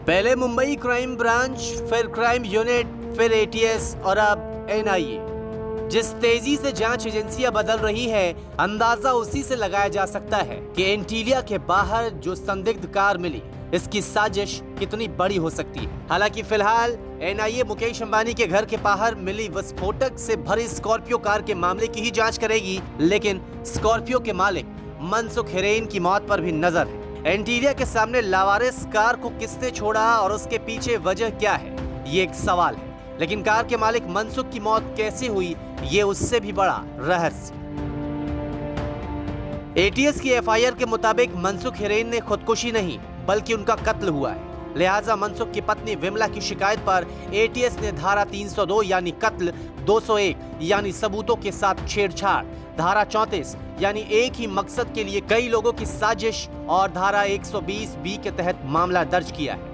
पहले Mumbai crime branch, फिर crime unit, फिर एटीएस और अब एनआईए। जिस तेजी से जांच एजेंसियां बदल रही है, अंदाजा उसी से लगाया जा सकता है कि एंटीलिया के बाहर जो संदिग्ध कार मिली, इसकी साजिश कितनी बड़ी हो सकती है। हालांकि फिलहाल एनआईए मुकेश अंबानी के घर के बाहर मिली विस्फोटक से भरी स्कॉर्पियो कार के मामले की ही जांच करेगी, लेकिन स्कॉर्पियो के मालिक मनसुख हिरेन की मौत पर भी नजर है। एंटीलिया के सामने लावारिस कार को किसने छोड़ा और उसके पीछे वजह क्या है, ये एक सवाल है। लेकिन कार के मालिक मनसुख की मौत कैसे हुई, ये उससे भी बड़ा रहस्य। एटीएस की एफआईआर के मुताबिक मनसुख हिरेन ने खुदकुशी नहीं बल्कि उनका कत्ल हुआ है। लिहाजा मनसुख की पत्नी विमला की शिकायत पर एटीएस ने धारा 302 यानी कत्ल, 201 यानी सबूतों के साथ छेड़छाड़, धारा 34 यानी एक ही मकसद के लिए कई लोगों की साजिश और धारा 120 बी के तहत मामला दर्ज किया है।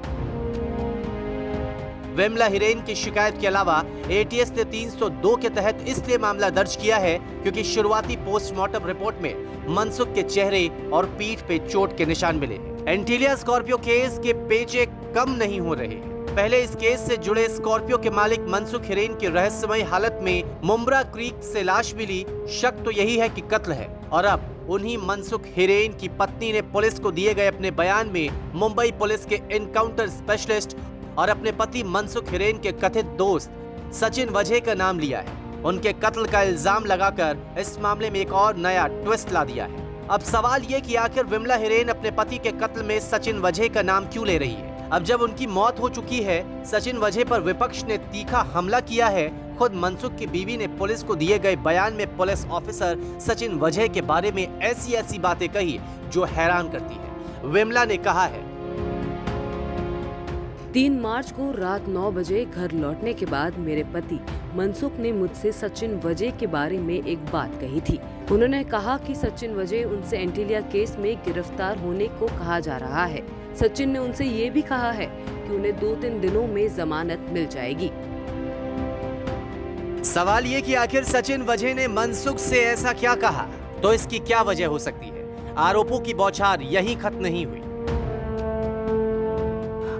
विमला हिरेन की शिकायत के अलावा एटीएस ने 302 के तहत इसलिए मामला दर्ज किया है क्योंकि शुरुआती पोस्टमार्टम रिपोर्ट में मनसुख के चेहरे और पीठ पे चोट के निशान मिले। एंटीलिया स्कॉर्पियो केस के पेचे कम नहीं हो रहे। पहले इस केस से जुड़े स्कॉर्पियो के मालिक मनसुख हिरेन की रहस्यमय हालत में मुंब्रा क्रीक से लाश मिली। शक तो यही है कि कत्ल है और अब उन्हीं मनसुख हिरेन की पत्नी ने पुलिस को दिए गए अपने बयान में मुंबई पुलिस के एनकाउंटर स्पेशलिस्ट और अपने पति मनसुख हिरेन के कथित दोस्त सचिन वजह का नाम लिया है। उनके कत्ल का इल्जाम लगाकर इस मामले में एक और नया ट्विस्ट ला दिया है। अब सवाल ये कि आखिर विमला हिरेन अपने पति के कत्ल में सचिन वजह का नाम क्यों ले रही है। अब जब उनकी मौत हो चुकी है, सचिन वजह पर विपक्ष ने तीखा हमला किया है। खुद मनसुख की बीवी ने पुलिस को दिए गए बयान में पुलिस ऑफिसर सचिन वजह के बारे में ऐसी बातें कही जो हैरान करती है। विमला ने कहा है, 3 मार्च को रात 9 बजे घर लौटने के बाद मेरे पति मनसुख ने मुझसे सचिन वजह के बारे में एक बात कही थी। उन्होंने कहा कि सचिन वजह उनसे एंटीलिया केस में गिरफ्तार होने को कहा जा रहा है। सचिन ने उनसे ये भी कहा है कि उन्हें 2-3 दिनों में जमानत मिल जाएगी। सवाल ये कि आखिर सचिन वजह ने मनसुख से ऐसा क्या कहा, तो इसकी क्या वजह हो सकती है। आरोपों की बौछार यहीं खत्म नहीं हुई।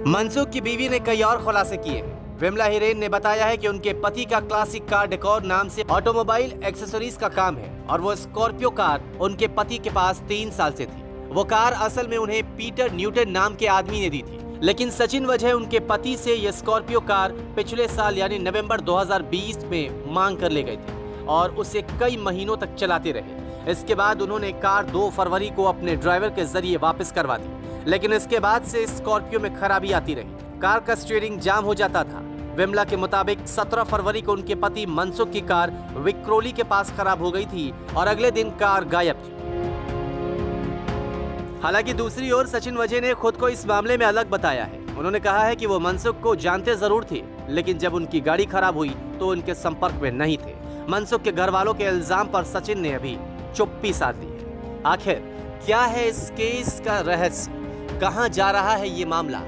मनसुख की बीवी ने कई और खुलासे किए हैं। विमला हिरेन ने बताया है कि उनके पति का क्लासिक कार डेकोर नाम से ऑटोमोबाइल एक्सेसरीज का काम है और वो स्कॉर्पियो कार उनके पति के पास 3 साल से थी। वो कार असल में उन्हें पीटर न्यूटन नाम के आदमी ने दी थी, लेकिन सचिन वजह उनके पति से ये स्कॉर्पियो कार पिछले साल यानी नवंबर 2020 में मांग कर ले गए थे और उसे कई महीनों तक चलाते रहे। इसके बाद उन्होंने कार 2 फरवरी को अपने ड्राइवर के जरिए वापस करवा दी, लेकिन इसके बाद से स्कॉर्पियो में खराबी आती रही। कार का स्टीयरिंग जाम हो जाता था। विमला के मुताबिक 17 फरवरी को उनके पति मनसुख की कार विक्रोली के पास खराब हो गई थी और अगले दिन कार गायब थी। हालांकि दूसरी ओर सचिन वजह ने खुद को इस मामले में अलग बताया है। उन्होंने कहा है कि वो मनसुख को जानते जरूर थे, लेकिन जब उनकी गाड़ी खराब हुई तो उनके संपर्क में नहीं थे। मनसुख के घर वालों के इल्जाम पर सचिन ने अभी चुप्पी साध ली है। आखिर क्या है इस केस का रहस्य, कहां जा रहा है ये मामला,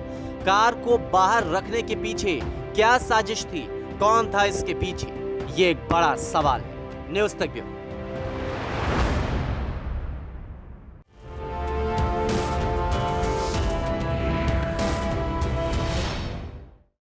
कार को बाहर रखने के पीछे क्या साजिश थी, कौन था इसके पीछे, ये एक बड़ा सवाल है। न्यूज़ तक ब्यूरो।